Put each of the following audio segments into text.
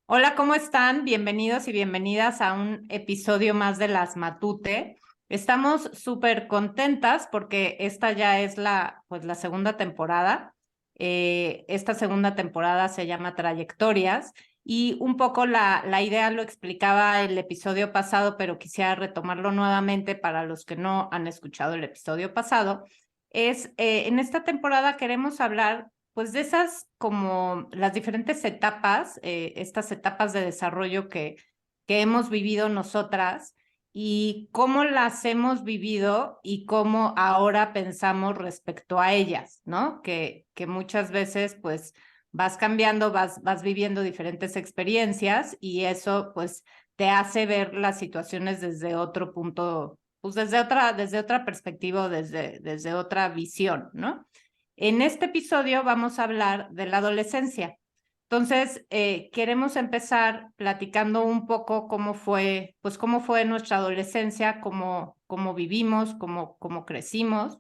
Hola, ¿cómo están? Bienvenidos y bienvenidas a un episodio más de Las Matute. Estamos súper contentas porque esta ya es la segunda temporada. Esta segunda temporada se llama Trayectorias y un poco la idea lo explicaba el episodio pasado, pero quisiera retomarlo nuevamente para los que no han escuchado el episodio pasado. En esta temporada queremos hablar pues de esas como las diferentes etapas, estas etapas de desarrollo que hemos vivido nosotras y cómo las hemos vivido y cómo ahora pensamos respecto a ellas, ¿no? Que muchas veces pues vas cambiando, vas viviendo diferentes experiencias y eso pues te hace ver las situaciones desde otro punto, pues desde otra perspectiva, desde otra visión, ¿no? En este episodio vamos a hablar de la adolescencia. Entonces, queremos empezar platicando un poco cómo fue nuestra adolescencia, cómo vivimos, cómo crecimos,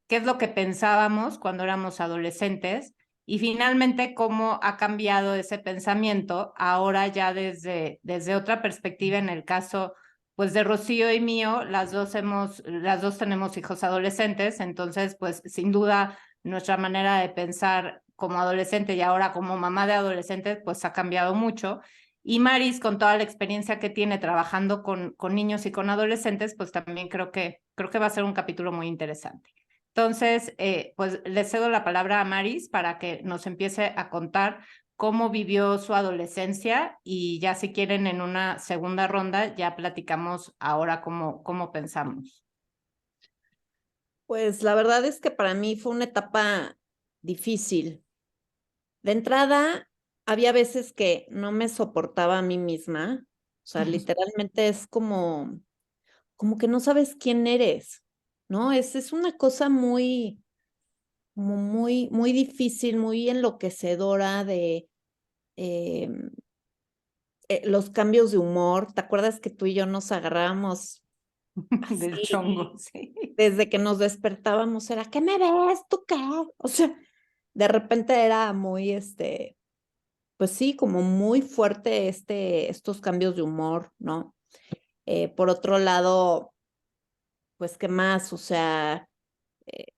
qué es lo que pensábamos cuando éramos adolescentes y finalmente cómo ha cambiado ese pensamiento ahora ya desde otra perspectiva en el caso pues de Rocío y mío, las dos tenemos hijos adolescentes, entonces pues sin duda nuestra manera de pensar como adolescente y ahora como mamá de adolescentes, pues ha cambiado mucho. Y Maris, con toda la experiencia que tiene trabajando con niños y con adolescentes, pues también creo que va a ser un capítulo muy interesante. Entonces, pues le cedo la palabra a Maris para que nos empiece a contar cómo vivió su adolescencia y ya si quieren en una segunda ronda ya platicamos ahora cómo pensamos. Pues la verdad es que para mí fue una etapa difícil. De entrada, había veces que no me soportaba a mí misma. O sea, literalmente es como que no sabes quién eres, ¿no? Es una cosa muy difícil, muy enloquecedora de eh, los cambios de humor. ¿Te acuerdas que tú y yo nos agarrábamos Del así chongo, sí. desde que nos despertábamos? Era, ¿qué me ves? ¿Tú qué? O sea, de repente era muy, pues sí, como muy fuerte estos cambios de humor, ¿no? Por otro lado, pues, ¿qué más? O sea, eh,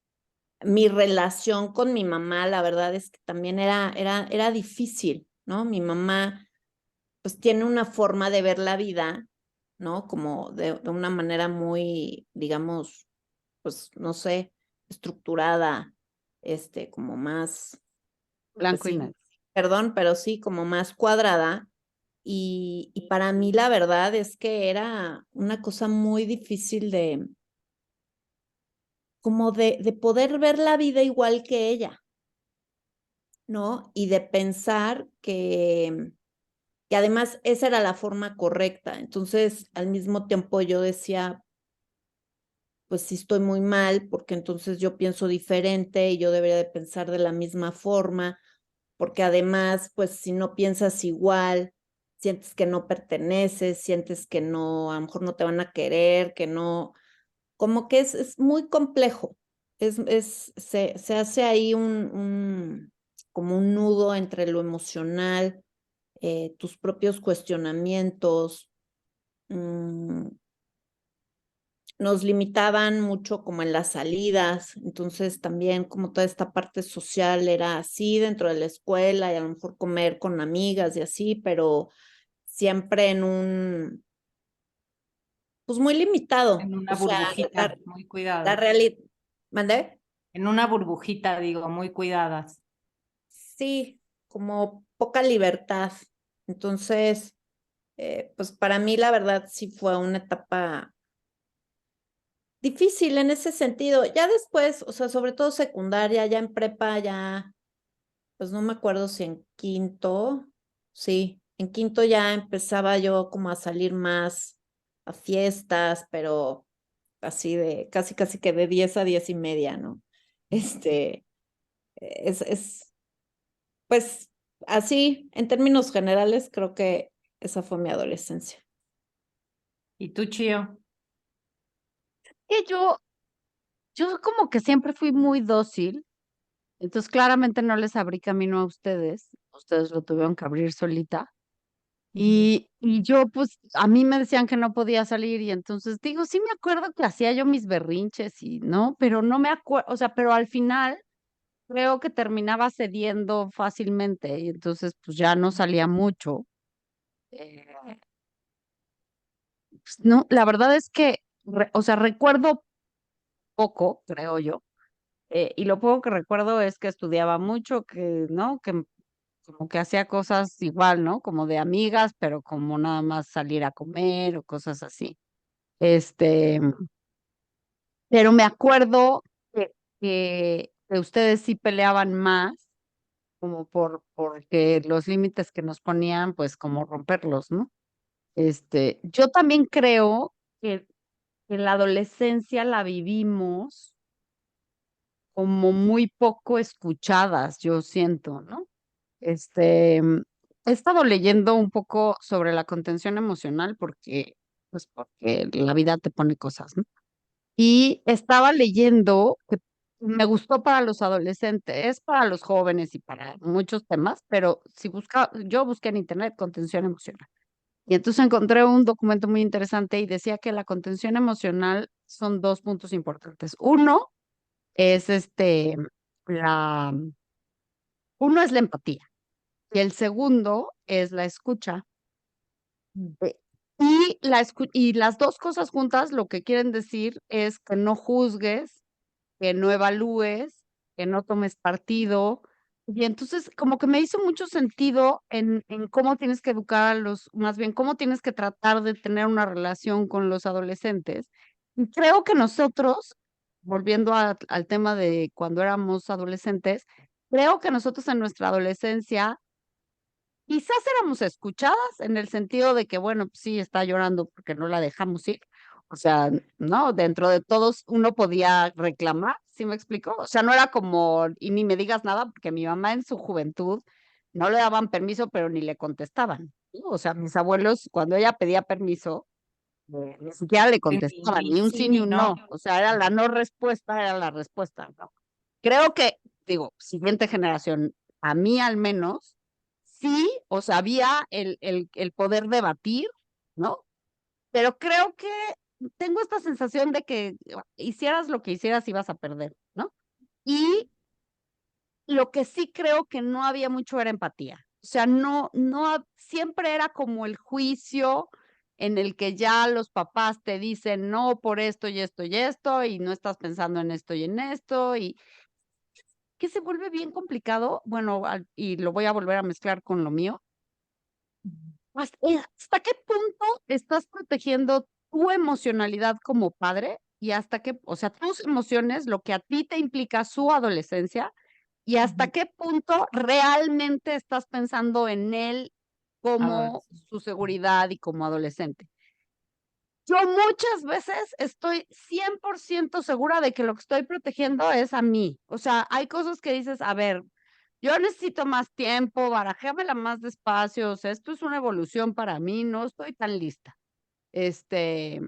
mi relación con mi mamá, la verdad es que también era difícil, ¿no? Mi mamá, pues, tiene una forma de ver la vida, ¿no? Como de una manera muy, digamos, pues, no sé, estructurada, como más, pues Blanco y sí, negro. perdón, pero sí, como más cuadrada. Y para mí la verdad es que era una cosa muy difícil como de poder ver la vida igual que ella, ¿no? Y de pensar que además esa era la forma correcta. Entonces, al mismo tiempo yo decía, pues sí estoy muy mal, porque entonces yo pienso diferente y yo debería de pensar de la misma forma, porque además, pues si no piensas igual, sientes que no perteneces, sientes que no, a lo mejor no te van a querer, que no, como que es muy complejo. Se hace ahí como un nudo entre lo emocional, tus propios cuestionamientos. mm, Nos limitaban mucho como en las salidas, entonces también como toda esta parte social era así dentro de la escuela y a lo mejor comer con amigas y así, pero siempre pues muy limitado. En O una sea, burbujita, muy la cuidada. realidad, ¿mandé? En una burbujita, digo, muy cuidadas. Sí, como poca libertad. Entonces, pues para mí la verdad sí fue una etapa difícil en ese sentido. Ya después, o sea, sobre todo secundaria, ya en prepa, ya, pues no me acuerdo si en quinto, sí, en quinto ya empezaba yo como a salir más a fiestas, pero así de casi que de 10 a 10 y media, ¿no? Este, es pues así, en términos generales, creo que esa fue mi adolescencia. ¿Y tú, Chío? Que yo como que siempre fui muy dócil, entonces claramente no les abrí camino a ustedes. ustedes lo tuvieron que abrir solita. Y yo, pues, a mí me decían que no podía salir y entonces digo, sí me acuerdo que hacía yo mis berrinches y no, pero no me acuerdo, o sea, pero al final creo que terminaba cediendo fácilmente y entonces pues ya no salía mucho. Eh, pues, no, la verdad es que, o sea, recuerdo poco, creo yo, y lo poco que recuerdo es que estudiaba mucho, que, ¿no? Que como que hacía cosas igual, ¿no? Como de amigas, pero como nada más salir a comer o cosas así. Este, pero me acuerdo que ustedes sí peleaban más, como porque los límites que nos ponían, pues como romperlos, ¿no? Yo también creo que la adolescencia la vivimos como muy poco escuchadas, yo siento, ¿no? He estado leyendo un poco sobre la contención emocional porque la vida te pone cosas, ¿no? Y estaba leyendo que me gustó para los adolescentes, para los jóvenes y para muchos temas, pero yo busqué en internet contención emocional. Y entonces encontré un documento muy interesante y decía que la contención emocional son dos puntos importantes. Es la, uno es la empatía y el segundo es la escucha. Eh, y las dos cosas juntas lo que quieren decir es que no juzgues, que no evalúes, que no tomes partido. Y entonces como que me hizo mucho sentido en cómo tienes que educar más bien cómo tienes que tratar de tener una relación con los adolescentes. Y creo que nosotros, volviendo al tema de cuando éramos adolescentes, creo que nosotros en nuestra adolescencia quizás éramos escuchadas en el sentido de que, bueno, pues sí, está llorando porque no la dejamos ir. O sea, ¿no? Dentro de todos uno podía reclamar, ¿sí me explico? O sea, no era como, y ni me digas nada, porque mi mamá en su juventud no le daban permiso, pero ni le contestaban, ¿no? O sea, mis abuelos, cuando ella pedía permiso, ni siquiera le contestaban, Ni ni un sí sí ni ni un no. no. O sea, era la no respuesta, era la respuesta, ¿no? Creo que, digo, siguiente generación, a mí al menos, sí, o sea, había el poder debatir, ¿no? Pero creo que tengo esta sensación de que hicieras lo que hicieras ibas a perder, ¿no? Y lo que sí creo que no había mucho era empatía. O sea, siempre era como el juicio en el que ya los papás te dicen no por esto y esto y esto, y no estás pensando en esto y en esto, y que se vuelve bien complicado, bueno, y lo voy a volver a mezclar con lo mío. ¿Hasta qué punto estás protegiendo tu emocionalidad como padre? Y hasta qué, o sea, tus emociones, lo que a ti te implica su adolescencia, y hasta qué punto realmente estás pensando en él como Adolescente. su seguridad y como adolescente. Yo muchas veces estoy 100% segura de que lo que estoy protegiendo es a mí. O sea, hay cosas que dices, a ver, yo necesito más tiempo, barajéamela más despacio, o sea, esto es una evolución para mí, no estoy tan lista. Este,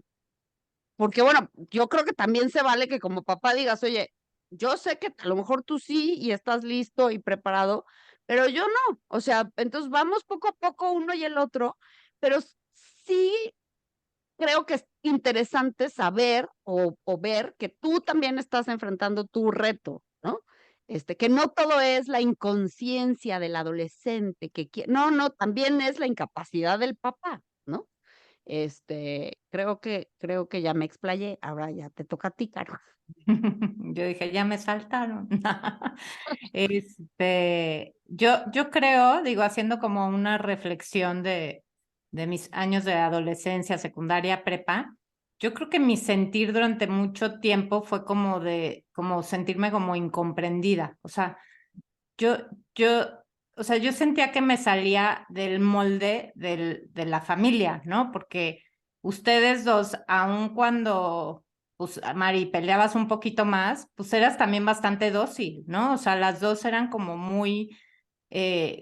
Porque bueno, yo creo que también se vale que como papá digas, oye, yo sé que a lo mejor tú sí y estás listo y preparado, pero yo no. O sea, entonces vamos poco a poco uno y el otro, pero sí creo que es interesante saber o ver que tú también estás enfrentando tu reto, ¿no? Que no todo es la inconsciencia del adolescente, no, no, también es la incapacidad del papá, ¿no? Creo que ya me explayé, ahora ya te toca a ti, Caro. Yo dije, ya me saltaron. Yo creo, digo, haciendo como una reflexión de mis años de adolescencia, secundaria, prepa, yo creo que mi sentir durante mucho tiempo fue como sentirme como incomprendida. O sea, yo, yo, yo sentía que me salía del molde de la familia, ¿no? Porque ustedes dos, aun cuando, pues, Mari, peleabas un poquito más, pues eras también bastante dócil, ¿no? O sea, las dos eran como muy,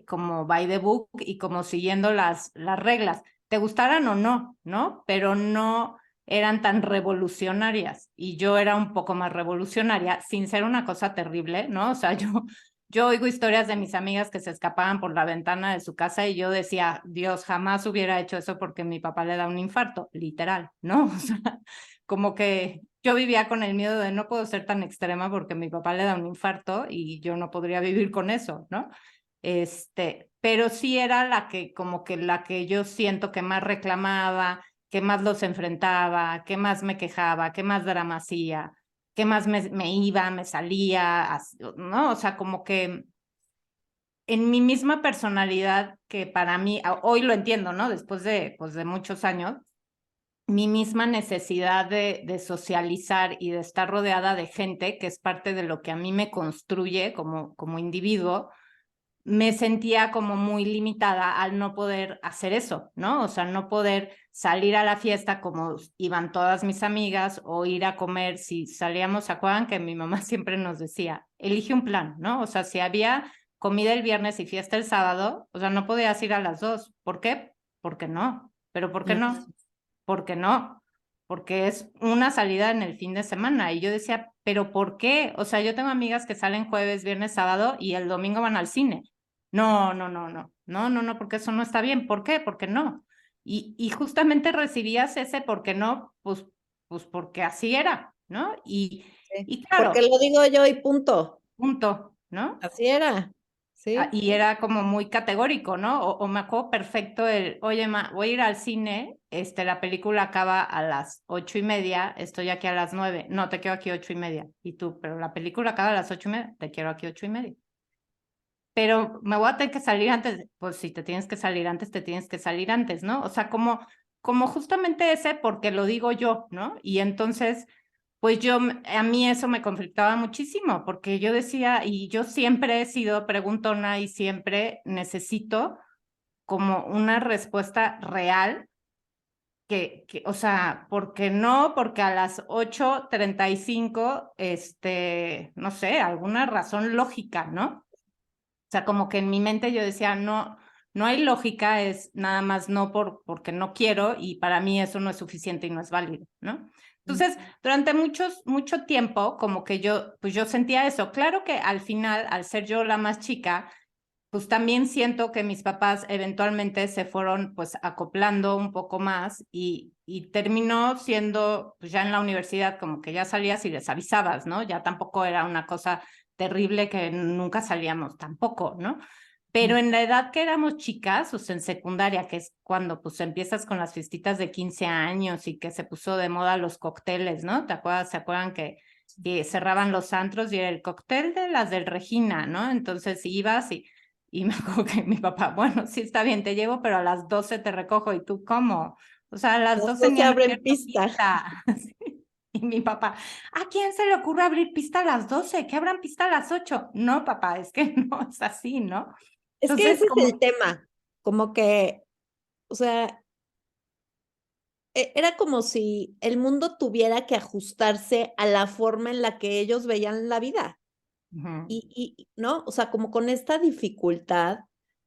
como by the book y como siguiendo las reglas, te gustaran o no, ¿no? Pero no eran tan revolucionarias y yo era un poco más revolucionaria sin ser una cosa terrible, ¿no? O sea, yo oigo historias de mis amigas que se escapaban por la ventana de su casa y yo decía, Dios, jamás hubiera hecho eso porque mi papá le da un infarto, literal, ¿no? O sea, como que yo vivía con el miedo de no puedo ser tan extrema porque mi papá le da un infarto y yo no podría vivir con eso, ¿no? Pero sí era la que, como que la que yo siento que más reclamaba, que más los enfrentaba, que más me quejaba, que más drama hacía, que más me iba, me salía, ¿no? O sea, como que en mi misma personalidad, que para mí, hoy lo entiendo, ¿no? Después de, pues, de muchos años, mi misma necesidad de socializar y de estar rodeada de gente, que es parte de lo que a mí me construye como individuo, me sentía como muy limitada al no poder hacer eso, ¿no? O sea, no poder salir a la fiesta como iban todas mis amigas o ir a comer. Si salíamos, ¿se acuerdan que mi mamá siempre nos decía, elige un plan, ¿no? O sea, si había comida el viernes y fiesta el sábado, o sea, no podías ir a las dos. ¿Por qué? Porque no. ¿Pero por qué no? Porque no. Porque es una salida en el fin de semana. Y yo decía, ¿pero por qué? O sea, yo tengo amigas que salen jueves, viernes, sábado y el domingo van al cine. No, porque eso no está bien. ¿Por qué? Porque no. Y justamente recibías ese por qué no, pues porque así era, ¿no? Sí. Y claro, Porque lo digo yo y punto. punto, ¿no? Así era. Sí. Y era como muy categórico, ¿no? O me acuerdo perfecto oye, voy a ir al cine, la película acaba a las 8:30, estoy aquí a las 9, no, te quiero aquí 8:30, y tú, pero la película acaba a las 8:30, te quiero aquí 8:30. Pero me voy a tener que salir antes, pues si te tienes que salir antes, te tienes que salir antes, ¿no? O sea, como justamente ese, porque lo digo yo, ¿no? Y entonces pues a mí eso me conflictaba muchísimo, porque yo decía, y yo siempre he sido preguntona y siempre necesito como una respuesta real, o sea, ¿por qué no? Porque a las 8:35, no sé, alguna razón lógica, ¿no? O sea, como que en mi mente yo decía, no, no hay lógica, es nada más no porque no quiero y para mí eso no es suficiente y no es válido, ¿no? Entonces, durante mucho tiempo, como que pues yo sentía eso. Claro que al final, al ser yo la más chica, pues también siento que mis papás eventualmente se fueron pues acoplando un poco más y terminó siendo, pues ya en la universidad, como que ya salías y les avisabas, ¿no? Ya tampoco era una cosa terrible que nunca salíamos tampoco, ¿no? Pero en la edad que éramos chicas, o sea, en secundaria, que es cuando pues empiezas con las fiestitas de 15 años y que se puso de moda los cócteles, ¿no? ¿Se acuerdan que cerraban los antros y era el cóctel de las del Regina, ¿no? Entonces ibas y me acuerdo que mi papá, bueno, sí está bien, te llevo, pero a las 12 te recojo. ¿Y tú cómo? O sea, a las 12 No ni se han abren abierto pistas. pista. Y mi papá, ¿a quién se le ocurre abrir pista a las 12? Que abran pista a las 8. No, papá, es que no es así, ¿no? Es que Entonces, ese es el tema, como que, o sea, era como si el mundo tuviera que ajustarse a la forma en la que ellos veían la vida. ¿No? O sea, como con esta dificultad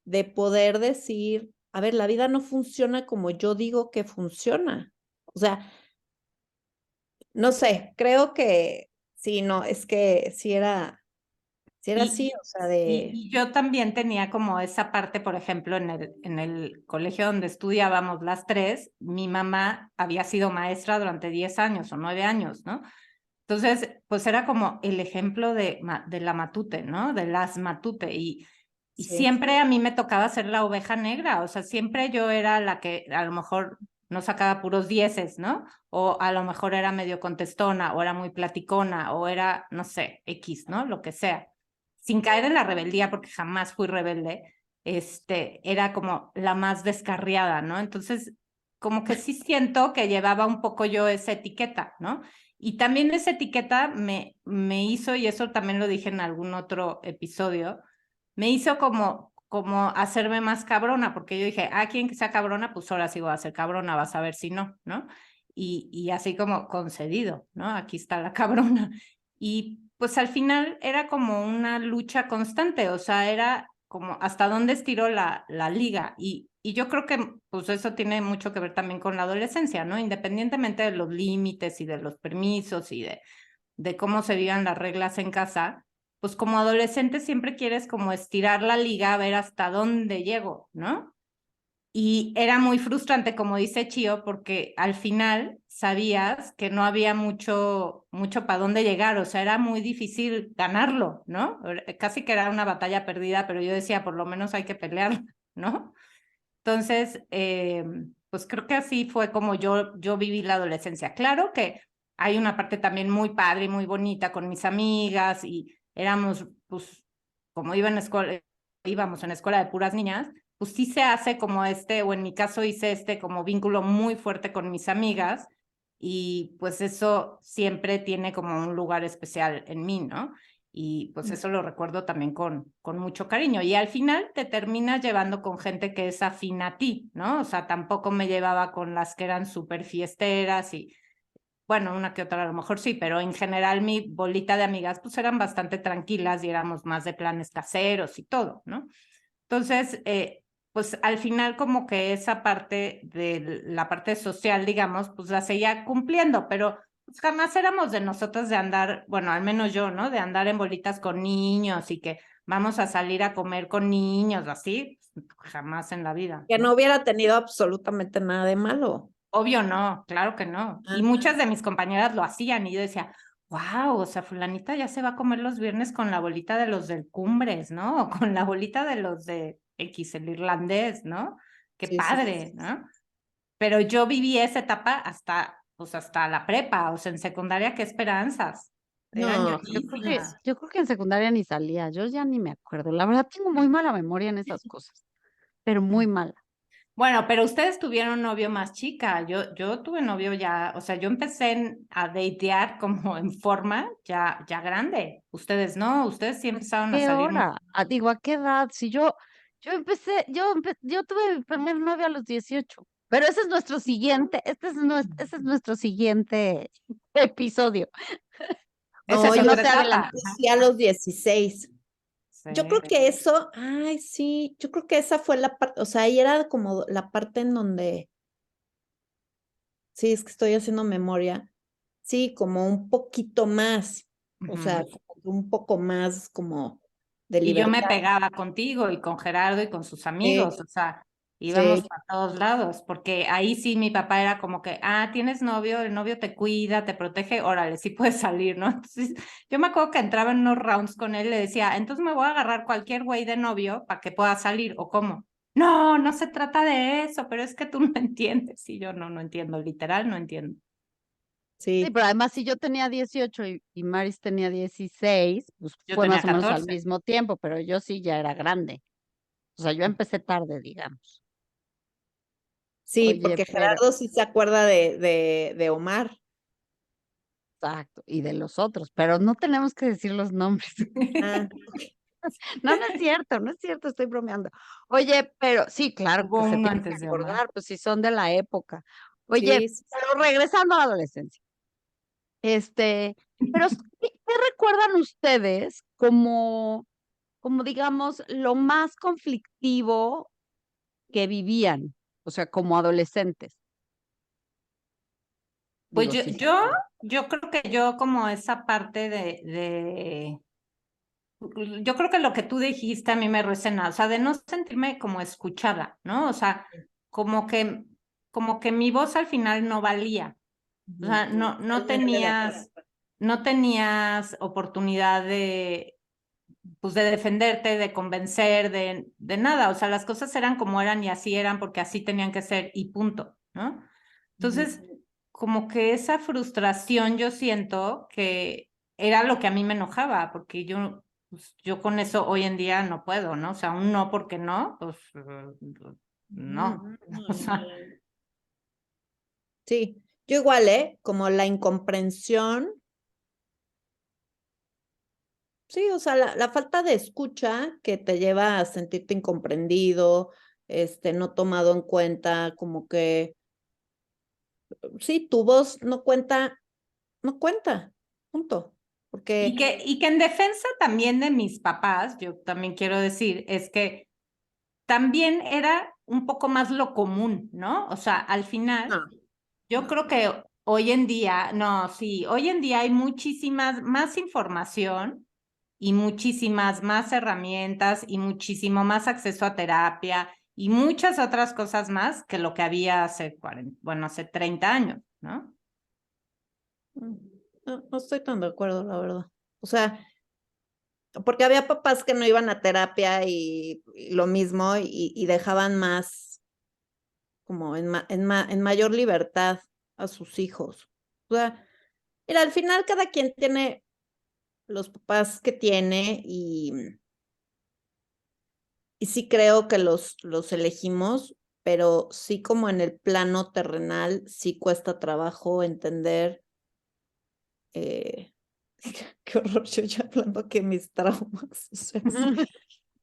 de poder decir, a ver, la vida no funciona como yo digo que funciona. O sea, no sé, creo que sí, no, es que sí era así, o sea, y yo también tenía como esa parte, por ejemplo, en el colegio donde estudiábamos las tres, mi mamá había sido maestra durante 10 años o 9 años, ¿no? Entonces, pues era como el ejemplo de la matute, ¿no? De las matute. Y sí. siempre a mí me tocaba ser la oveja negra, o sea, siempre yo era la que a lo mejor no sacaba puros dieces, ¿no? O a lo mejor era medio contestona, o era muy platicona, o era, no sé, X, ¿no? Lo que sea. Sin caer en la rebeldía, porque jamás fui rebelde, era como la más descarriada, ¿no? Entonces, como que sí siento que llevaba un poco yo esa etiqueta, ¿no? Y también esa etiqueta me hizo, y eso también lo dije en algún otro episodio, me hizo como hacerme más cabrona, porque yo dije, quien que sea cabrona, pues ahora sí voy a ser cabrona, vas a ver si no, ¿no? Y así como concedido, ¿no? Aquí está la cabrona. Y pues al final era como una lucha constante, o sea, era como hasta dónde estiró la liga. Y yo creo que pues eso tiene mucho que ver también con la adolescencia, ¿no? Independientemente de los límites y de los permisos y de cómo se vivan las reglas en casa, pues como adolescente siempre quieres como estirar la liga a ver hasta dónde llego, ¿no? Y era muy frustrante, como dice Chio, porque al final sabías que no había mucho para dónde llegar, o sea, era muy difícil ganarlo, ¿no? Casi que era una batalla perdida, pero yo decía, por lo menos hay que pelear, ¿no? Entonces, pues creo que así fue como yo viví la adolescencia. Claro que hay una parte también muy padre y muy bonita con mis amigas y éramos, pues, como íbamos en escuela de puras niñas, pues sí se hace como o en mi caso hice como vínculo muy fuerte con mis amigas y pues eso siempre tiene como un lugar especial en mí, ¿no? Y pues eso lo recuerdo también con mucho cariño. Y al final te terminas llevando con gente que es afín a ti, ¿no? O sea, tampoco me llevaba con las que eran súper fiesteras y, bueno, una que otra a lo mejor sí, pero en general mi bolita de amigas pues eran bastante tranquilas y éramos más de planes caseros y todo, ¿no? Entonces, pues al final como que esa parte de la parte social, digamos, pues la seguía cumpliendo, pero pues, jamás éramos de nosotros de andar, bueno, al menos yo, ¿no? De andar en bolitas con niños y que vamos a salir a comer con niños, así, jamás en la vida, Que no ¿no? hubiera tenido absolutamente nada de malo. Obvio no, claro que no. Y muchas de mis compañeras lo hacían y yo decía, wow, o sea, fulanita ya se va a comer los viernes con la bolita de los del Cumbres, ¿no? O con la bolita de los de X, el irlandés, ¿no? Qué Sí, sí, padre, ¿no? Pero yo viví esa etapa pues hasta la prepa, o sea, en secundaria, qué esperanzas. Eran No, ñoñísimas. Yo creo que en secundaria ni salía, yo ya ni me acuerdo. La verdad tengo muy mala memoria en esas cosas, pero muy mala. Bueno, pero ustedes tuvieron novio más chica. Yo tuve novio ya, o sea, yo empecé a datear como en forma ya grande. Ustedes no, ustedes sí empezaron a ¿Qué salir muy... hora? Digo, ¿a qué edad? Si yo tuve mi primer novio a los 18, pero ese es nuestro siguiente, ese es nuestro siguiente episodio, Esa no, es que yo no otra te etapa. adelantes. sí a los 16. Sí. Yo creo que eso, ay, sí, yo creo que esa fue la parte, o sea, ahí era como la parte en donde, sí, es que estoy haciendo memoria, sí, como un poquito más, o sea, Ujú. como que un poco más como de Y yo me libertad. pegaba contigo y con Gerardo y con sus amigos, o sea, íbamos Sí, para todos lados, porque ahí sí mi papá era como que, tienes novio, el novio te cuida, te protege, órale, sí puedes salir, ¿no? Entonces, yo me acuerdo que entraba en unos rounds con él y le decía, entonces me voy a agarrar cualquier güey de novio para que pueda salir, ¿o cómo? No, no se trata de eso, pero es que tú no entiendes. Y yo no entiendo, literal, no entiendo. Sí, sí, pero además si yo tenía 18 y Maris tenía 16, pues Yo fue tenía más o menos al 14. mismo tiempo, pero yo sí ya era grande. O sea, yo empecé tarde, digamos. sí, Oye, porque pero, Gerardo sí se acuerda de Omar. exacto, y de los otros, pero no tenemos que decir los nombres. Ah, No, no es cierto, no es cierto, estoy bromeando. Oye, pero sí, claro Hubo que se uno tienen que antes de Omar. acordar, pues si son de la época. sí, Oye, pero regresando a la adolescencia, pero ¿qué recuerdan ustedes como digamos, lo más conflictivo que vivían, o sea, como adolescentes? Pues Digo, sí, sí. yo creo que yo como esa parte yo creo que lo que tú dijiste a mí me resuena, o sea, de no sentirme como escuchada, ¿no? O sea, como que, como que mi voz al final no valía, o ujú, sea, totalmente de acuerdo. no tenías oportunidad pues de defenderte, de convencer, de nada, o sea, las cosas eran como eran y así eran porque así tenían que ser y punto, ¿no? Ujú. Entonces, como que esa frustración yo siento que era lo que a mí me enojaba, porque pues, yo con eso hoy en día no puedo, ¿no? O sea, un no porque no, pues Ujú. no. O sea, Sí, yo igual, ¿eh? Como la incomprensión, sí, o sea, la falta de escucha que te lleva a sentirte incomprendido, no tomado en cuenta, como que, sí, tu voz no cuenta, punto. Porque, y que en defensa también de mis papás, yo también quiero decir, es que también era un poco más lo común, ¿no? O sea, al final, no, yo creo que hoy en día, no, sí, hoy en día hay muchísimas más información y muchísimas más herramientas y muchísimo más acceso a terapia y muchas otras cosas más que lo que había hace 40, bueno, hace 30 años, ¿no? No, no estoy tan de acuerdo, la verdad. O sea, porque había papás que no iban a terapia y lo mismo y dejaban más como en mayor libertad a sus hijos. O sea, mira, al final cada quien tiene los papás que tiene y sí creo que los elegimos, pero sí como en el plano terrenal, sí cuesta trabajo entender. eh, qué horror, yo ya hablando que mis traumas, o sea,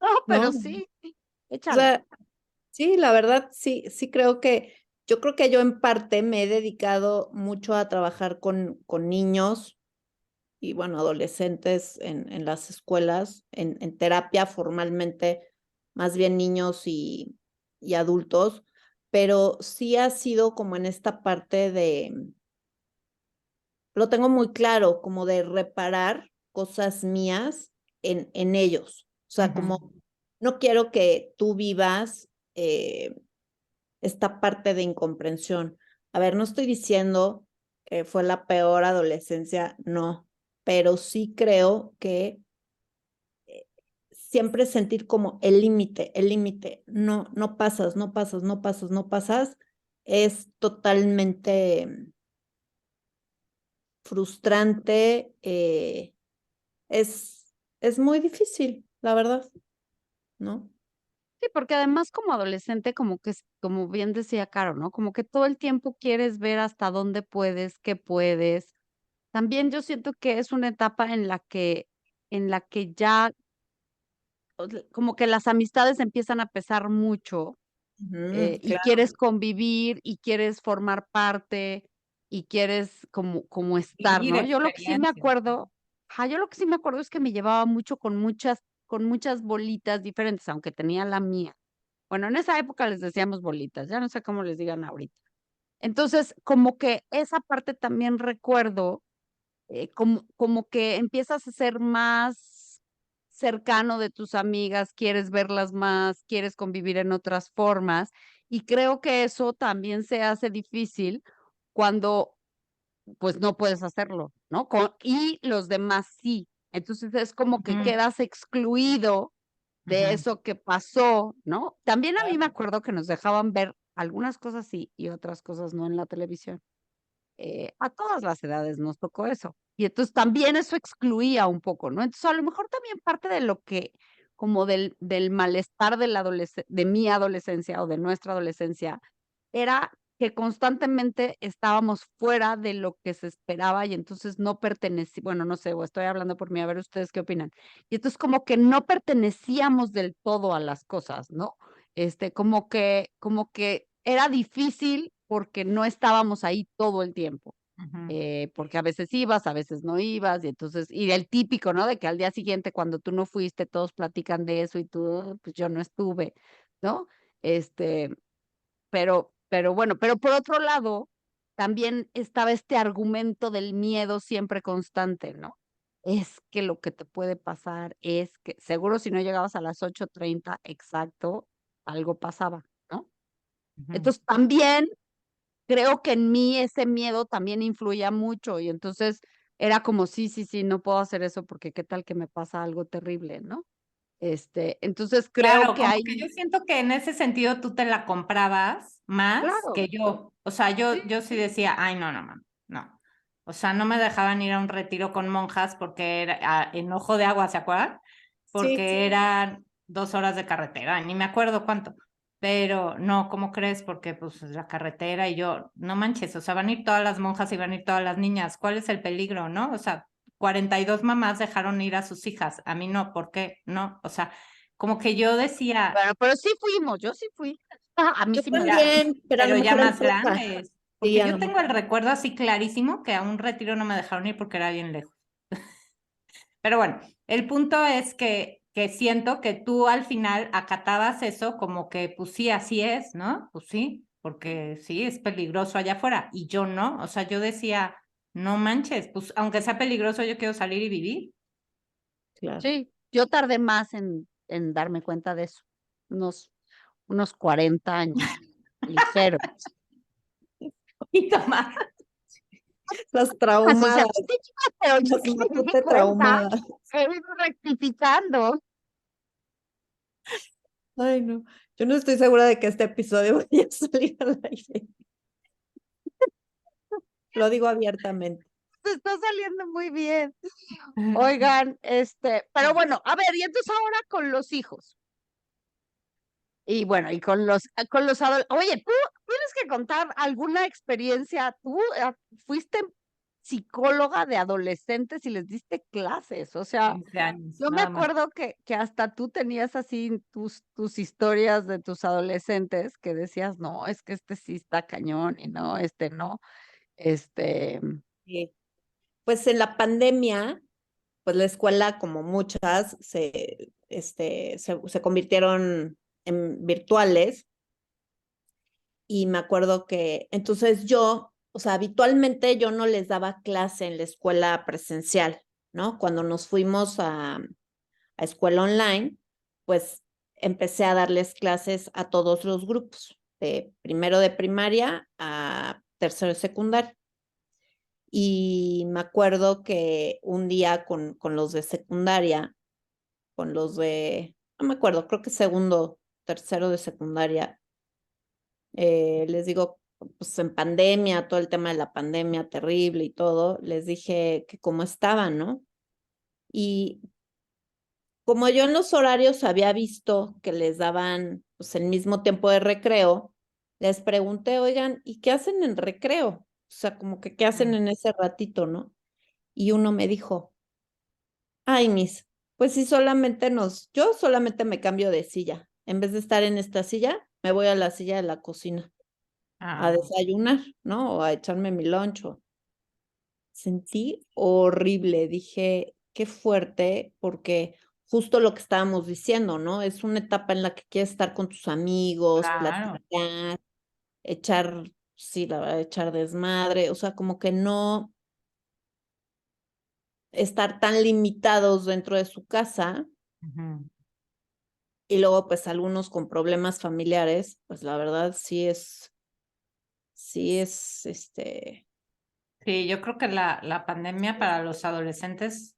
No, pero ¿no? sí, O échale. sea, sí, la verdad, sí creo yo creo que yo en parte me he dedicado mucho a trabajar con niños y bueno, adolescentes en las escuelas, en terapia formalmente, más bien niños y adultos, pero sí ha sido como en esta parte lo tengo muy claro, como de reparar cosas mías en ellos. O sea, como no quiero que tú vivas esta parte de incomprensión. A ver, no estoy diciendo que fue la peor adolescencia, no, pero sí creo que siempre sentir como el límite, no, no pasas, no pasas, no pasas, no pasas, es totalmente frustrante, es muy difícil, la verdad, ¿no? Sí, porque además como adolescente, como que, como bien decía Caro, ¿no? Como que todo el tiempo quieres ver hasta dónde puedes, qué puedes. También yo siento que es una etapa en la que ya, como que las amistades empiezan a pesar mucho, y Claro, quieres convivir y quieres formar parte y quieres como estar, Vivir ¿no? Yo lo que sí me experiencias. acuerdo, yo lo que sí me acuerdo es que me llevaba mucho con muchas bolitas diferentes, aunque tenía la mía. Bueno, en esa época les decíamos bolitas, ya no sé cómo les digan ahorita. Entonces, como que esa parte también recuerdo, como que empiezas a ser más cercano de tus amigas, quieres verlas más, quieres convivir en otras formas, y creo que eso también se hace difícil cuando pues no puedes hacerlo, ¿no? Y los demás sí. Entonces es como que Ujú, quedas excluido de ujú. eso que pasó, ¿no? También a mí me Claro. acuerdo que nos dejaban ver algunas cosas sí y otras cosas no en la televisión. A todas las edades nos tocó eso. Y entonces también eso excluía un poco, ¿no? Entonces a lo mejor también parte de lo que, como del malestar de de mi adolescencia o de nuestra adolescencia, era que constantemente estábamos fuera de lo que se esperaba y entonces no pertenecía, bueno, no sé, o estoy hablando por mí, a ver ustedes qué opinan. Y entonces como que no pertenecíamos del todo a las cosas, ¿no? Como que era difícil porque no estábamos ahí todo el tiempo. Ujú. Porque a veces ibas, a veces no ibas, y entonces, y el típico, ¿no? De que al día siguiente, cuando tú no fuiste, todos platican de eso y tú, pues yo no estuve, ¿no? Este, pero bueno, pero por otro lado, también estaba este argumento del miedo siempre constante, ¿no? Es que lo que te puede pasar es que seguro si no llegabas a las 8:30 exacto, algo pasaba, ¿no? Ujú. Entonces también creo que en mí ese miedo también influía mucho y entonces era como, sí, no puedo hacer eso porque qué tal que me pasa algo terrible, ¿no? Entonces creo Claro, que como que yo hay, siento que en ese sentido tú te la comprabas más claro, que yo. O sea, sí, yo sí decía, ay, no, no, mamá, no. O sea, no me dejaban ir a un retiro con monjas porque era en Ojo de Agua, ¿se acuerdan? sí, Porque eran 2 horas de carretera, ni me acuerdo cuánto. Pero no, ¿cómo crees? Porque pues la carretera y yo, no manches, o sea, van a ir todas las monjas y van a ir todas las niñas. ¿Cuál es el peligro, no? O sea, 42 mamás dejaron ir a sus hijas. A mí no, ¿por qué? No, o sea, como que yo decía, bueno, pero sí fuimos, yo sí fui. A mí yo sí me da. también, pero a lo pero ya mejor en más prepa, grandes, sí, porque a yo lo tengo mejor. el recuerdo así clarísimo que a un retiro no me dejaron ir porque era bien lejos. Pero bueno, el punto es que siento que tú al final acatabas eso como que, pues sí, así es, ¿no? Pues sí, porque sí, es peligroso allá afuera. Y yo no, o sea, yo decía, no manches, pues aunque sea peligroso, yo quiero salir y vivir. claro. Sí, yo tardé más en darme cuenta de eso, unos 40 años, ligero. poquito más. Las O sea, traumadas, pero yo las que me di matute cuenta, traumadas. he ido rectificando. Ay, no. Yo no estoy segura de que este episodio vaya a salir al aire. Lo digo abiertamente. Se está saliendo muy bien. Oigan, pero bueno, a ver, y entonces ahora con los hijos. Y bueno, y con los adolescentes. Oye, tú tienes que contar alguna experiencia. Tú fuiste psicóloga de adolescentes y les diste clases. O sea, 15 años, yo me nada más. acuerdo que hasta tú tenías así tus historias de tus adolescentes que decías, no, es que este sí está cañón y no, este no. Este, Sí. Pues en la pandemia, pues la escuela, como muchas, se convirtieron en virtuales. Y me acuerdo que entonces yo, o sea, habitualmente yo no les daba clase en la escuela presencial, ¿no? Cuando nos fuimos a escuela online, pues empecé a darles clases a todos los grupos, de primero de primaria a tercero de secundaria. Y me acuerdo que un día con los de secundaria, con los de, no me acuerdo, creo que segundo, tercero de secundaria, les digo, pues en pandemia, todo el tema de la pandemia terrible y todo, les dije que cómo estaban, ¿no? Y como yo en los horarios había visto que les daban pues el mismo tiempo de recreo, les pregunté, oigan, ¿y qué hacen en recreo? O sea, como que qué hacen en ese ratito, ¿no? Y uno me dijo, ay, pues sí, yo solamente me cambio de silla. En vez de estar en esta silla, me voy a la silla de la cocina a Ah, desayunar, ¿no? O a echarme mi loncho. Sentí horrible, dije, qué fuerte, porque justo lo que estábamos diciendo, ¿no? Es una etapa en la que quieres estar con tus amigos, claro. platicar, echar, sí, la verdad, echar desmadre, o sea, como que no estar tan limitados dentro de su casa Ujú. y luego pues algunos con problemas familiares, pues la verdad sí es, Sí, yo creo que la pandemia para los adolescentes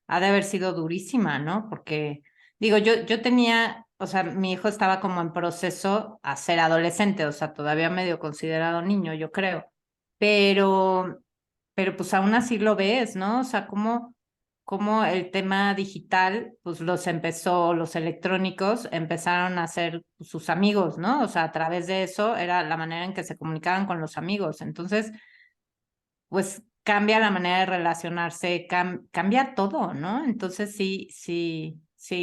ha de haber sido durísima, ¿no? Porque, digo, yo tenía, o sea, mi hijo estaba como en proceso a ser adolescente, o sea, todavía medio considerado niño, yo creo. Pero, pero pues aún así lo ves, ¿no? O sea, como el tema digital, pues los electrónicos empezaron a ser sus amigos, ¿no? O sea, a través de eso era la manera en que se comunicaban con los amigos. Entonces, pues cambia la manera de relacionarse, cambia todo, ¿no? Entonces sí,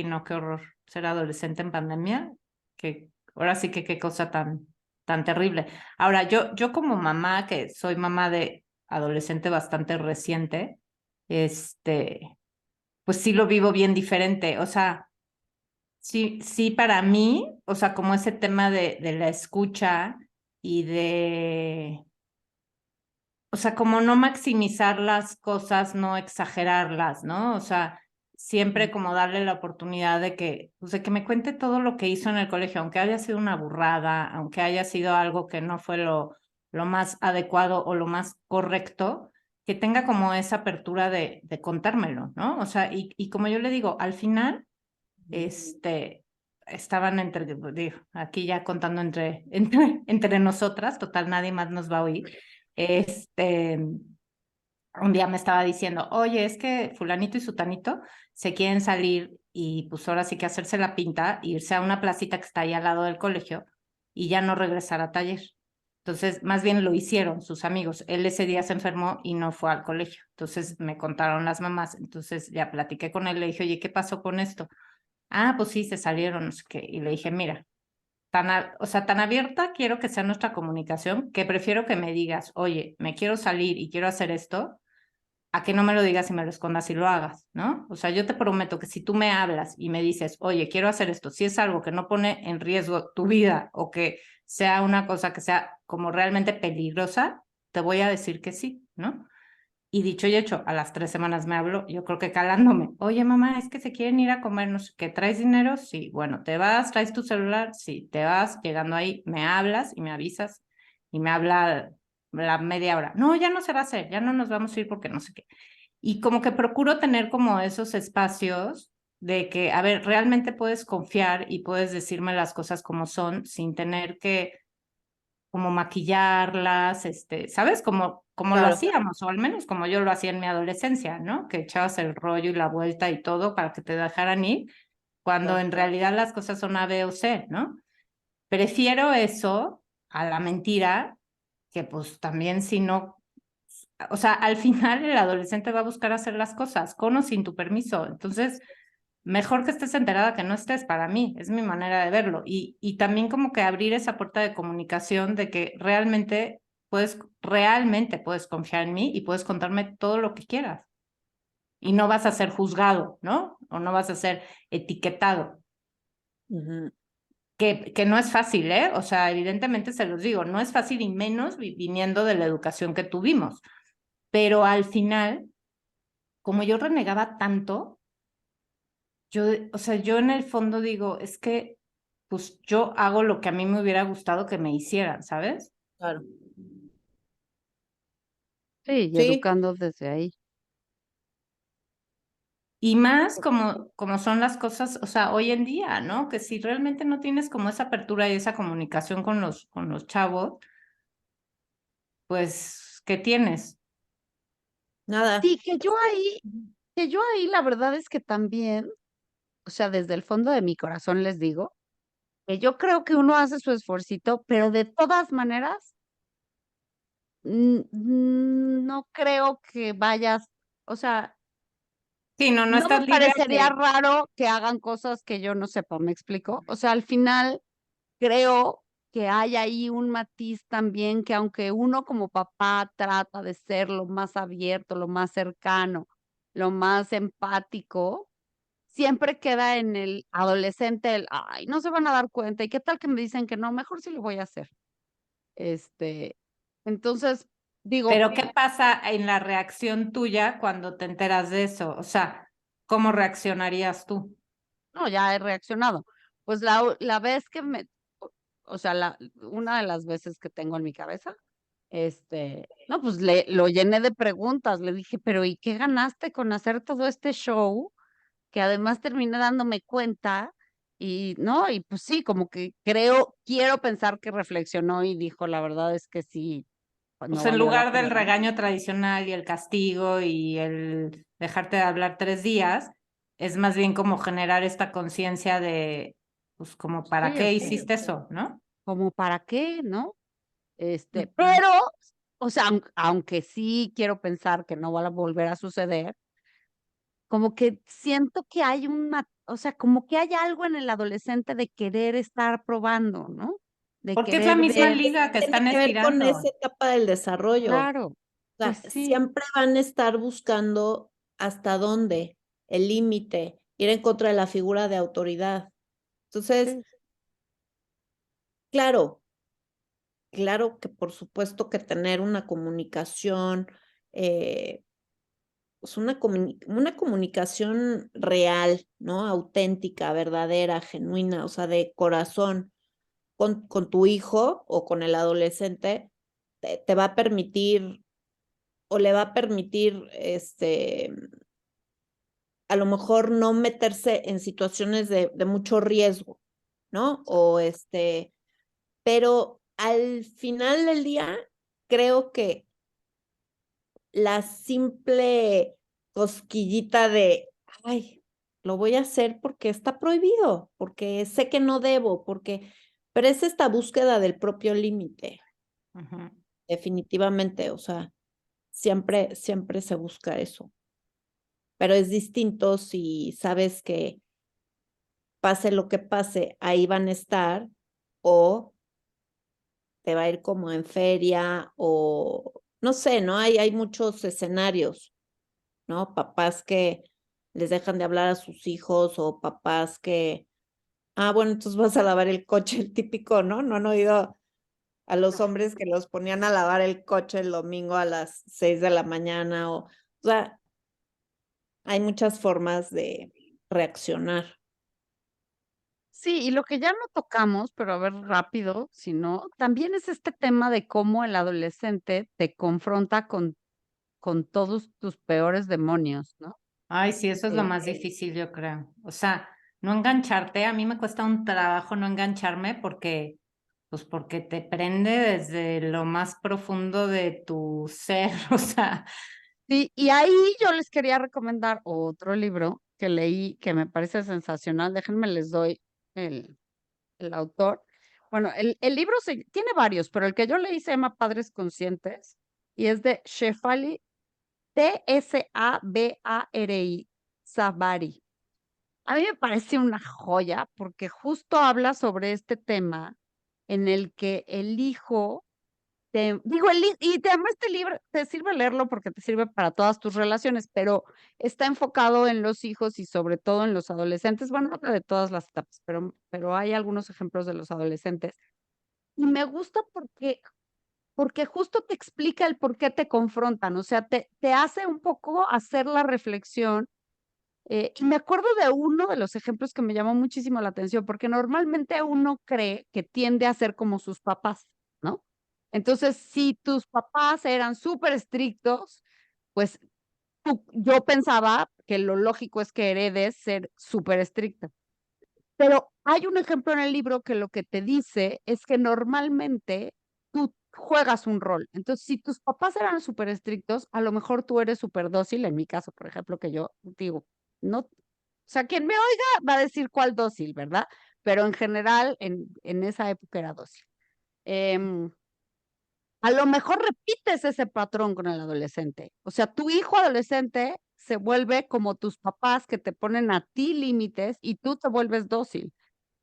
no, qué horror ser adolescente en pandemia, que ahora sí que qué cosa tan terrible. Ahora, yo como mamá, que soy mamá de adolescente bastante reciente, pues sí lo vivo bien diferente, o sea, sí para mí, o sea, como ese tema de la escucha y o sea, como no maximizar las cosas, no exagerarlas, ¿no? O sea, siempre como darle la oportunidad de que, pues de que me cuente todo lo que hizo en el colegio, aunque haya sido una burrada, aunque haya sido algo que no fue lo más adecuado o lo más correcto, que tenga como esa apertura de contármelo, ¿no? O sea, y como yo le digo, al final, estaban digo, aquí ya contando entre nosotras, total, nadie más nos va a oír. Un día me estaba diciendo, oye, es que fulanito y sutanito se quieren salir y pues ahora sí que hacerse la pinta, irse a una placita que está ahí al lado del colegio y ya no regresar a taller. Entonces, más bien lo hicieron sus amigos. Él ese día se enfermó y no fue al colegio. Entonces me contaron las mamás. Entonces ya platiqué con él, le dije, oye, ¿qué pasó con esto? Ah, pues sí, se salieron, no sé qué. Y le dije, mira, o sea, tan abierta quiero que sea nuestra comunicación, que prefiero que me digas, oye, me quiero salir y quiero hacer esto, a que no me lo digas y me lo escondas y lo hagas, ¿no? O sea, yo te prometo que si tú me hablas y me dices, oye, quiero hacer esto, si es algo que no pone en riesgo tu vida o que sea una cosa que sea como realmente peligrosa, te voy a decir que sí, ¿no? Y dicho y hecho, a las 3 semanas me habló, yo creo que calándome, oye mamá, es que se quieren ir a comer, no sé qué, ¿traes dinero? Sí, bueno, ¿te vas? ¿Traes tu celular? Sí, te vas, llegando ahí, me hablas y me avisas, y me habla la media hora, no, ya no se va a hacer, ya no nos vamos a ir porque no sé qué. Y como que procuro tener como esos espacios de que, a ver, realmente puedes confiar y puedes decirme las cosas como son sin tener que como maquillarlas, ¿sabes? Como lo Claro. hacíamos, o al menos como yo lo hacía en mi adolescencia, ¿no? Que echabas el rollo y la vuelta y todo para que te dejaran ir, cuando Claro. en realidad las cosas son A, B o C, ¿no? Prefiero eso a la mentira, que pues también si no, o sea, al final el adolescente va a buscar hacer las cosas con o sin tu permiso. Entonces, mejor que estés enterada que no estés, para mí, es mi manera de verlo. Y también como que abrir esa puerta de comunicación de que realmente puedes confiar en mí y puedes contarme todo lo que quieras. Y no vas a ser juzgado, ¿no? O no vas a ser etiquetado. Ujú. Que no es fácil, ¿eh? O sea, evidentemente se los digo, no es fácil y menos viniendo de la educación que tuvimos. Pero al final, como yo renegaba tanto, o sea, yo en el fondo digo, es que, pues yo hago lo que a mí me hubiera gustado que me hicieran, ¿sabes? Claro. Sí, y Sí, educando desde ahí. Y más como son las cosas, o sea, hoy en día, ¿no? Que si realmente no tienes como esa apertura y esa comunicación con los chavos, pues, ¿qué tienes? nada. Sí, que yo ahí la verdad es que también, o sea, desde el fondo de mi corazón les digo, que yo creo que uno hace su esfuercito, pero de todas maneras, no creo que vayas, o sea, Sí, no, no no me estás libre parecería de... raro que hagan cosas que yo no sepa, ¿me explico? O sea, al final creo que hay ahí un matiz también que aunque uno como papá trata de ser lo más abierto, lo más cercano, lo más empático, siempre queda en el adolescente el, ay, no se van a dar cuenta, ¿y qué tal que me dicen que no? Mejor sí lo voy a hacer. Este, entonces, digo, Pero ¿qué pasa en la reacción tuya cuando te enteras de eso? O sea, ¿cómo reaccionarías tú? no, ya he reaccionado. Pues la vez que o sea, una de las veces que tengo en mi cabeza, no, pues lo llené de preguntas, le dije, pero ¿y qué ganaste con hacer todo este show? Que además terminé dándome cuenta y, ¿no? Y pues sí, como que quiero pensar que reflexionó y dijo, la verdad es que sí, pues no Pues en valió la lugar del pena. regaño tradicional y el castigo y el dejarte de hablar 3 días, es más bien como generar esta conciencia de, pues como, ¿para Sí, qué o sea, hiciste eso, no? como para qué, ¿no? Ujú. Pero, o sea, aunque sí quiero pensar que no va a volver a suceder, como que siento que hay o sea, como que hay algo en el adolescente de querer estar probando, ¿no? De Porque es la querer misma ver, liga que Tiene están que ver con esa estirando. etapa del desarrollo. O claro, pues sea, sí, siempre van a estar buscando hasta dónde, el límite, ir en contra de la figura de autoridad. Entonces, sí, claro, claro que por supuesto que tener una comunicación, pues una comunicación real, ¿no? Auténtica, verdadera, genuina, o sea, de corazón con tu hijo o con el adolescente, te va a permitir o le va a permitir, a lo mejor no meterse en situaciones de mucho riesgo, ¿no? Pero al final del día, creo que la simple cosquillita de, ay, lo voy a hacer porque está prohibido, porque sé que no debo, pero es esta búsqueda del propio límite, Ujú. definitivamente, o sea, siempre se busca eso, pero es distinto si sabes que pase lo que pase, ahí van a estar o te va a ir como en feria o no sé, ¿no? Hay muchos escenarios, ¿no? Papás que les dejan de hablar a sus hijos o papás que, bueno, entonces vas a lavar el coche, el típico, ¿no? No han oído a los hombres que los ponían a lavar el coche el domingo a las 6 de la mañana, o sea, hay muchas formas de reaccionar. Sí, y lo que ya no tocamos, pero a ver rápido, si no, también es este tema de cómo el adolescente te confronta con todos tus peores demonios, ¿no? Ay, sí, eso es lo más Eh, difícil, yo creo. O sea, no engancharte. A mí me cuesta un trabajo no engancharme porque, pues porque te prende desde lo más profundo de tu ser. O sea, Sí, y ahí yo les quería recomendar otro libro que leí que me parece sensacional. Déjenme les doy el, el autor. Bueno, el libro tiene varios, pero el que yo leí se llama Padres Conscientes y es de Shefali, Tsabari, Sabari. A mí me parece una joya porque justo habla sobre este tema en el que el hijo digo, y te amo este libro, te sirve leerlo porque te sirve para todas tus relaciones, pero está enfocado en los hijos y sobre todo en los adolescentes. Bueno, habla de todas las etapas, pero hay algunos ejemplos de los adolescentes. Y me gusta porque justo te explica el por qué te confrontan, o sea, te hace un poco hacer la reflexión. Y me acuerdo de uno de los ejemplos que me llamó muchísimo la atención, porque normalmente uno cree que tiende a ser como sus papás, ¿no? Entonces, si tus papás eran súper estrictos, pues yo pensaba que lo lógico es que heredes ser súper estricta. Pero hay un ejemplo en el libro que lo que te dice es que normalmente tú juegas un rol. Entonces, si tus papás eran súper estrictos, a lo mejor tú eres súper dócil. En mi caso, por ejemplo, que yo digo, no, o sea, quien me oiga va a decir cuál dócil, ¿verdad? Pero en general, en esa época era dócil. Em, a lo mejor repites ese patrón con el adolescente. O sea, tu hijo adolescente se vuelve como tus papás que te ponen a ti límites y tú te vuelves dócil.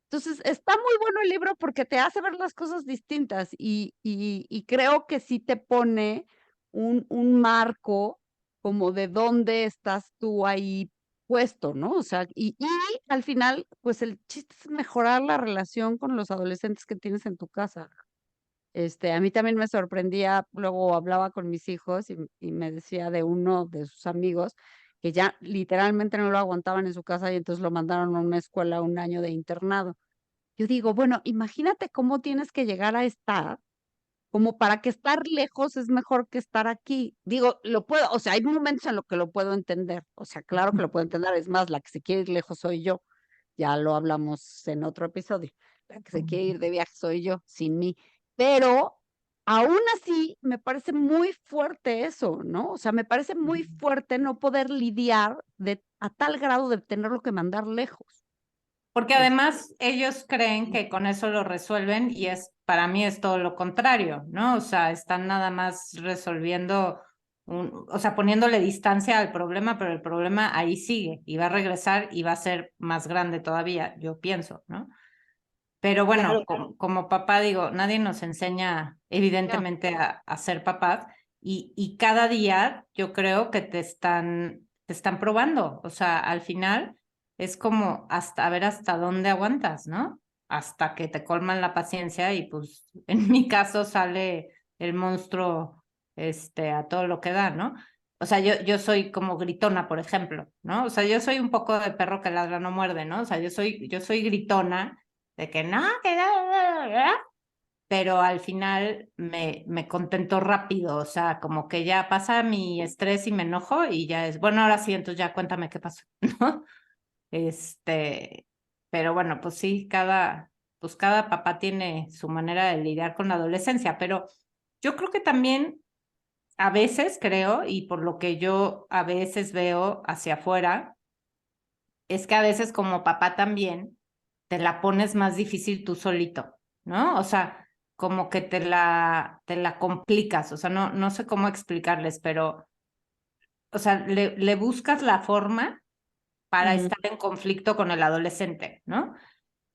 Entonces, está muy bueno el libro porque te hace ver las cosas distintas y creo que sí te pone un marco como de dónde estás tú ahí puesto, ¿no? O sea, y al final, pues el chiste es mejorar la relación con los adolescentes que tienes en tu casa. A mí también me sorprendía, luego hablaba con mis hijos y me decía de uno de sus amigos que ya literalmente no lo aguantaban en su casa y entonces lo mandaron a una escuela un año de internado. Yo digo, bueno, imagínate cómo tienes que llegar a estar, como para que estar lejos es mejor que estar aquí. Digo, lo puedo, o sea, hay momentos en los que lo puedo entender, o sea, claro que lo puedo entender, es más, la que se quiere ir lejos soy yo, ya lo hablamos en otro episodio, la que se quiere ir de viaje soy yo, sin mí, pero aún así me parece muy fuerte eso, ¿no? O sea, me parece muy fuerte no poder lidiar a tal grado de tenerlo que mandar lejos. porque además ellos creen que con eso lo resuelven y para mí es todo lo contrario, ¿no? O sea, están nada más resolviendo, o sea, poniéndole distancia al problema, pero el problema ahí sigue y va a regresar y va a ser más grande todavía, yo pienso, ¿no? Pero bueno, Claro. como papá digo, nadie nos enseña Ya. evidentemente a ser papás y cada día yo creo que te están probando, o sea, al final es como hasta a ver hasta dónde aguantas, ¿no? Hasta que te colman la paciencia y pues en mi caso sale el monstruo a todo lo que da, ¿no? O sea, yo soy como gritona, por ejemplo, ¿no? O sea, yo soy un poco de perro que ladra no muerde, ¿no? O sea, yo soy gritona de que no, pero al final me contento rápido, o sea, como que ya pasa mi estrés y me enojo y ya es, bueno, ahora sí, entonces ya cuéntame qué pasó, ¿no? Este, pero bueno, pues sí, cada papá tiene su manera de lidiar con la adolescencia, pero yo creo que también a veces creo, y por lo que yo a veces veo hacia afuera, es que a veces como papá también te la pones más difícil tú solito, ¿no? O sea, como que te la complicas, o sea, no sé cómo explicarles, pero, o sea, le buscas la forma para Ujú. estar en conflicto con el adolescente, ¿no?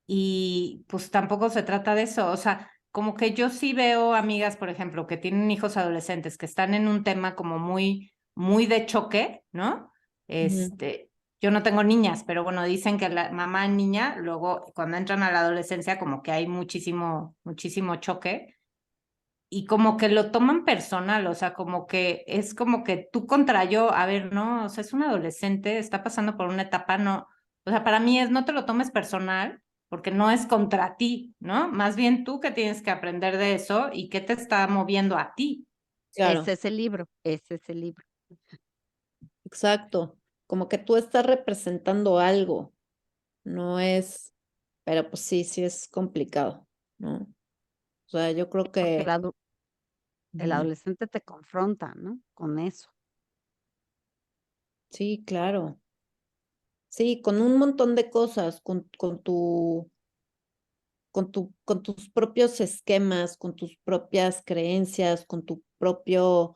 Y pues tampoco se trata de eso, o sea, como que yo sí veo amigas, por ejemplo, que tienen hijos adolescentes que están en un tema como muy, muy de choque, ¿no? Ujú. Yo no tengo niñas, pero bueno, dicen que la mamá niña, luego cuando entran a la adolescencia, como que hay muchísimo, muchísimo choque. y como que lo toman personal, o sea, como que es como que tú contra yo, a ver, no, o sea, es un adolescente, está pasando por una etapa, no, o sea, para mí es no te lo tomes personal, porque no es contra ti, ¿no? Más bien tú que tienes que aprender de eso y qué te está moviendo a ti. Claro, Ese es el libro, ese es el libro. exacto. Como que tú estás representando algo, no es, pero pues sí, sí es complicado, ¿no? O sea, yo creo Porque que el ujú, adolescente te confronta, ¿no? Con eso. sí, claro. Sí, con un montón de cosas, con tus propios esquemas, con tus propias creencias, con tu propio,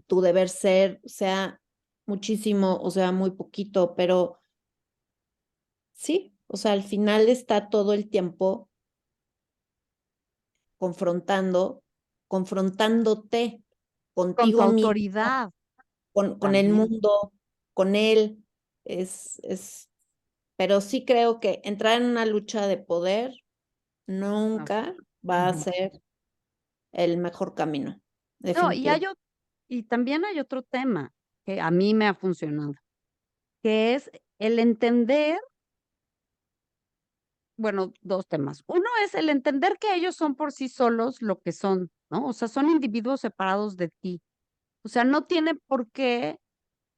tu deber ser, sea muchísimo, o sea, muy poquito, pero sí, o sea, al final está todo el tiempo confrontando, confrontándote Con tu contigo mismo, autoridad con el también. mundo, con él, pero sí creo que entrar en una lucha de poder No, nunca va a Ujú. ser el mejor camino, no, definitivo. y también hay otro tema que a mí me ha funcionado, que es el entender, bueno, dos temas. Uno es el entender que ellos son por sí solos lo que son, ¿no? O sea, son individuos separados de ti. O sea, no tiene por qué,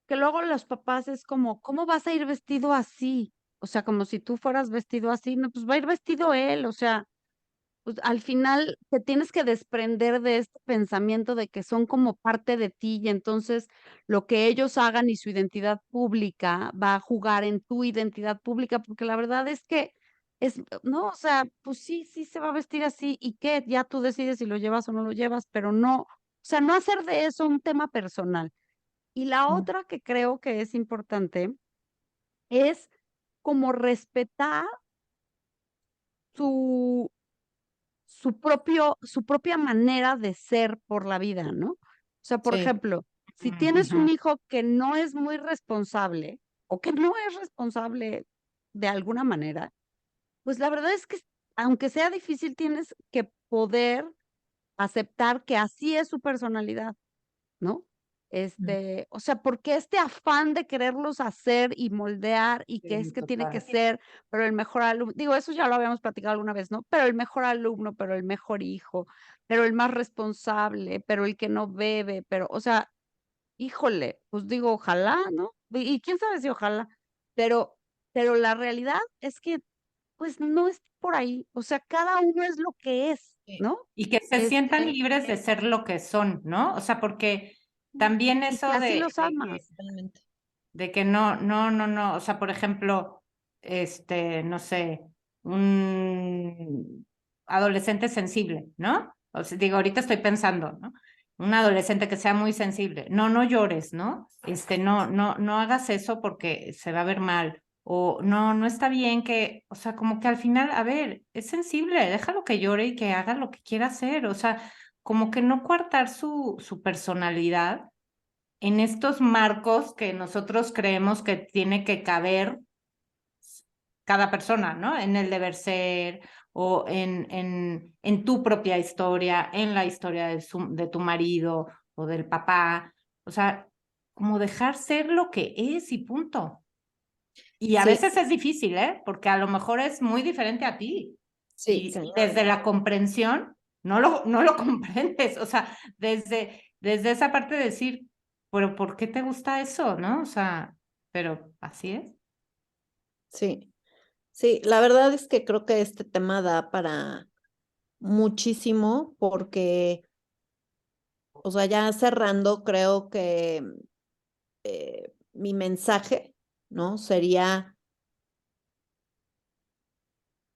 que luego los papás es como, ¿cómo vas a ir vestido así? O sea, como si tú fueras vestido así, no, pues va a ir vestido él, o sea, pues al final te tienes que desprender de este pensamiento de que son como parte de ti y entonces lo que ellos hagan y su identidad pública va a jugar en tu identidad pública, porque la verdad es que es, no, o sea, pues sí, sí se va a vestir así y qué, ya tú decides si lo llevas o no lo llevas, pero no, o sea, no hacer de eso un tema personal. Y la Mm, otra que creo que es importante es como respetar su su propia manera de ser por la vida, ¿no? O sea, por sí, ejemplo, si tienes un Ujú. hijo que no es muy responsable o que no es responsable de alguna manera, pues la verdad es que aunque sea difícil, tienes que poder aceptar que así es su personalidad, ¿no? mm, O sea, porque este afán de quererlos hacer y moldear y que Sí, es que tiene que total. ser, pero el mejor alumno, digo, eso ya lo habíamos platicado alguna vez, ¿no? Pero el mejor alumno, pero el mejor hijo, pero el más responsable, pero el que no bebe, pero, o sea, híjole, pues digo, ojalá, ¿no? Y quién sabe si ojalá, pero, pero la realidad es que, pues no es por ahí, o sea, cada uno es lo que es, sí, ¿no? Y que se sientan Este, libres de ser lo que son, ¿no? O sea, porque también y que eso así los amas. totalmente. de que no, no, no, no, o sea, por ejemplo, no sé, un adolescente sensible, ¿no? O sea, digo, ahorita estoy pensando, ¿no? Un adolescente que sea muy sensible, no, no llores, ¿no? No, no, no hagas eso porque se va a ver mal, o no, no está bien que, o sea, como que al final, a ver, es sensible, déjalo que llore y que haga lo que quiera hacer, o sea, como que no coartar su personalidad en estos marcos que nosotros creemos que tiene que caber cada persona, ¿no? En el deber ser o en tu propia historia, en la historia de tu marido o del papá. O sea, como dejar ser lo que es y punto. Y a Sí, veces es difícil, ¿eh? Porque a lo mejor es muy diferente a ti. sí, Y cañón. desde la comprensión no lo comprendes. O sea, desde esa parte de decir, pero ¿por qué te gusta eso? ¿No? O sea, pero así es. Sí, sí, la verdad es que creo que este tema da para muchísimo porque, o sea, ya cerrando, creo que mi mensaje, ¿no? Sería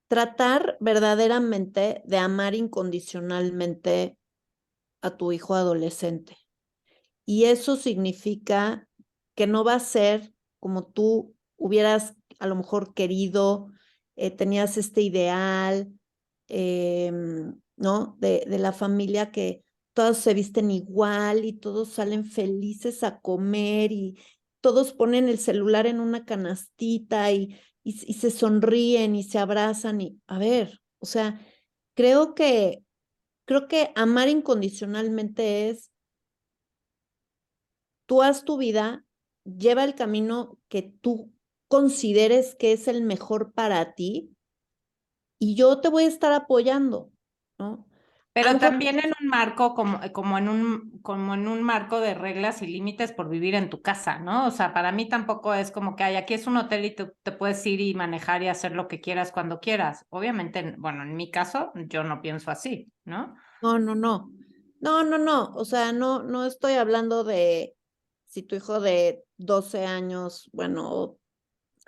tratar verdaderamente de amar incondicionalmente a tu hijo adolescente. Y eso significa que no va a ser como tú hubieras a lo mejor querido, tenías este ideal, ¿no? De la familia que todos se visten igual y todos salen felices a comer y todos ponen el celular en una canastita y se sonríen y se abrazan y, a ver, o sea, creo que Creo que amar incondicionalmente es, tú haz tu vida, lleva el camino que tú consideres que es el mejor para ti y yo te voy a estar apoyando, ¿no? A lo Pero mejor, también en un marco, como en un marco de reglas y límites por vivir en tu casa, ¿no? O sea, para mí tampoco es como que, ay, aquí es un hotel y te puedes ir y manejar y hacer lo que quieras cuando quieras. Obviamente, bueno, en mi caso, yo no pienso así, ¿no? no, no, no, no, no, no, o sea, no, no estoy hablando de si tu hijo de 12 años, bueno,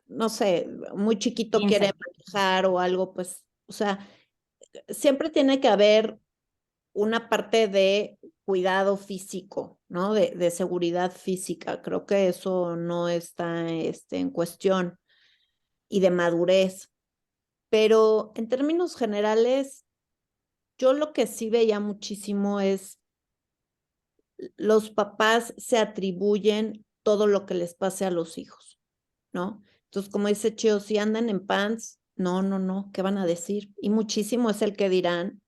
no sé, muy chiquito quiere 15. manejar o algo, pues, o sea, siempre tiene que haber una parte de cuidado físico, ¿no? De seguridad física. Creo que eso no está en cuestión y de madurez. Pero en términos generales, yo lo que sí veía muchísimo es los papás se atribuyen todo lo que les pase a los hijos, ¿no? Entonces, como dice Chio, si andan en pants, no, no, no, ¿qué van a decir? Y muchísimo es el que dirán.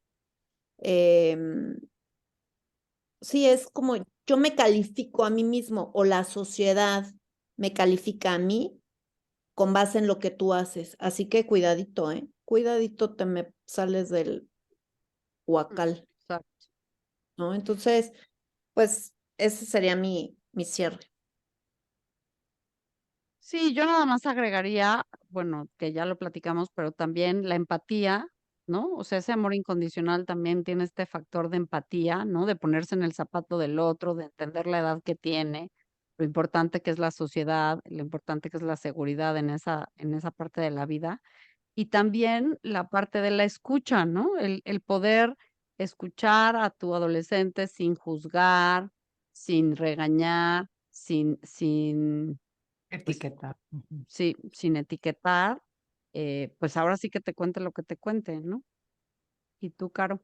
Sí, es como yo me califico a mí mismo o la sociedad me califica a mí con base en lo que tú haces. Así que cuidadito, ¿eh? Cuidadito te me sales del huacal, Exacto. ¿no? Entonces, pues ese sería mi cierre. Sí, yo nada más agregaría, bueno, que ya lo platicamos, pero también la empatía, ¿no? O sea, ese amor incondicional también tiene este factor de empatía, ¿no? De ponerse en el zapato del otro, de entender la edad que tiene, lo importante que es la sociedad, lo importante que es la seguridad en esa parte de la vida. Y también la parte de la escucha, ¿no? El poder escuchar a tu adolescente sin juzgar, sin regañar, pues Etiqueta. Ujú. sí, sin etiquetar, pues ahora sí que te cuente lo que te cuente, ¿no? ¿Y tú, Caro?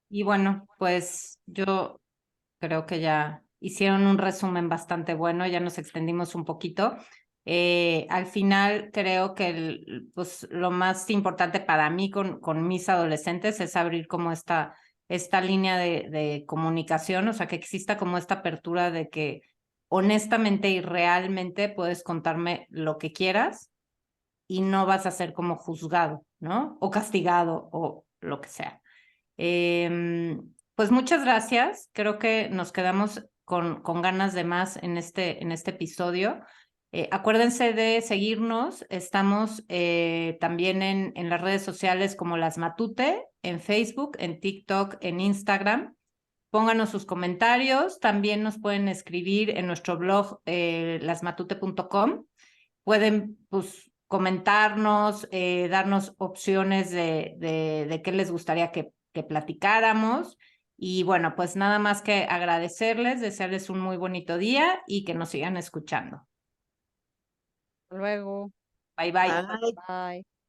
Y bueno, pues yo creo que ya hicieron un resumen bastante bueno, ya nos extendimos un poquito. Al final creo que pues, lo más importante para mí con mis adolescentes es abrir como esta línea de comunicación, o sea, que exista como esta apertura de que honestamente y realmente puedes contarme lo que quieras y no vas a ser como juzgado, ¿no? O castigado o lo que sea. Pues muchas gracias. Creo que nos quedamos con ganas de más en este episodio. Acuérdense de seguirnos. Estamos también en las redes sociales como Las Matute, en Facebook, en TikTok, en Instagram. Pónganos sus comentarios. También nos pueden escribir en nuestro blog lasmatute.com. Pueden pues, comentarnos, darnos opciones de qué les gustaría que platicáramos. Y bueno, pues nada más que agradecerles, desearles un muy bonito día y que nos sigan escuchando. Hasta luego. Bye bye. Bye. Bye.